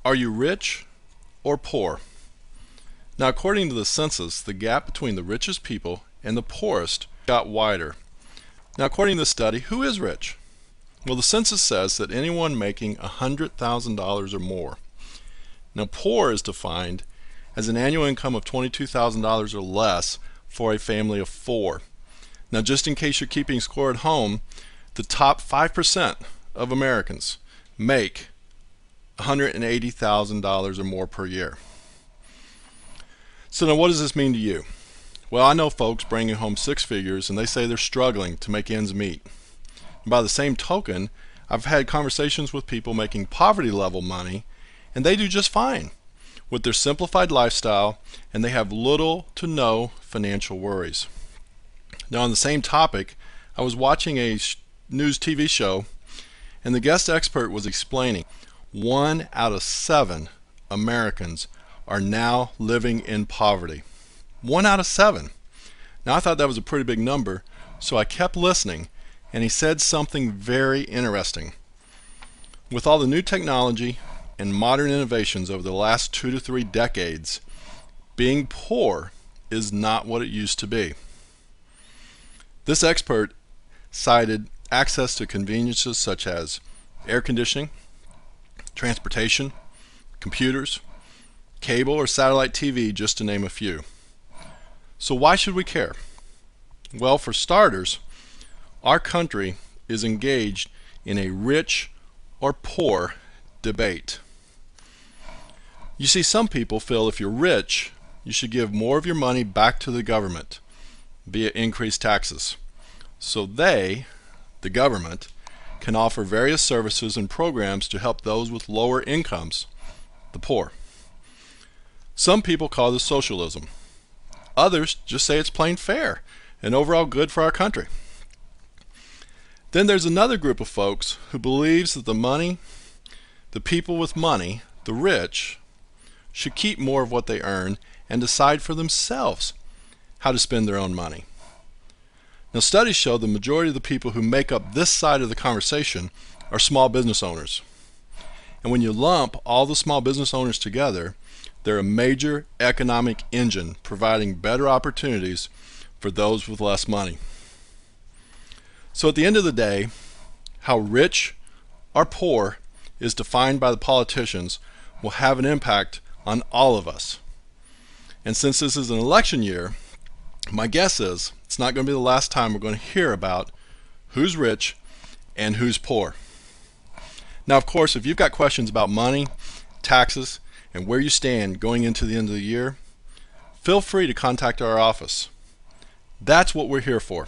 Are you rich or poor? Now, according to the census, the gap between the richest people and the poorest got wider. Now, according to the study, who is rich? Well, the census says that anyone making $100,000 or more. Now, poor is defined as an annual income of $22,000 or less for a family of four. Now, just in case you're keeping score at home, the top 5% of Americans make $180,000 or more per year. So now what does this mean to you? Well, I know folks bringing home six figures and they say they're struggling to make ends meet. And by the same token, I've had conversations with people making poverty level money and they do just fine with their simplified lifestyle and they have little to no financial worries. Now, on the same topic, I was watching a news TV show and the guest expert was explaining 1 out of 7 Americans are now living in poverty. 1 out of 7. Now, I thought that was a pretty big number, so I kept listening, and he said something very interesting. With all the new technology and modern innovations over the last 2 to 3 decades, being poor is not what it used to be. This expert cited access to conveniences such as air conditioning, transportation, computers, cable or satellite TV, just to name a few. So why should we care? Well, for starters, our country is engaged in a rich or poor debate. You see, some people feel if you're rich, you should give more of your money back to the government via increased taxes. So they, the government, can offer various services and programs to help those with lower incomes, the poor. Some people call this socialism. Others just say it's plain fair and overall good for our country. Then there's another group of folks who believes that the people with money, the rich, should keep more of what they earn and decide for themselves how to spend their own money. Now, studies show the majority of the people who make up this side of the conversation are small business owners. And when you lump all the small business owners together, they're a major economic engine providing better opportunities for those with less money. So at the end of the day, how rich or poor is defined by the politicians will have an impact on all of us. And since this is an election year, my guess is it's not going to be the last time we're going to hear about who's rich and who's poor. Now, of course, if you've got questions about money, taxes, and where you stand going into the end of the year, feel free to contact our office. That's what we're here for.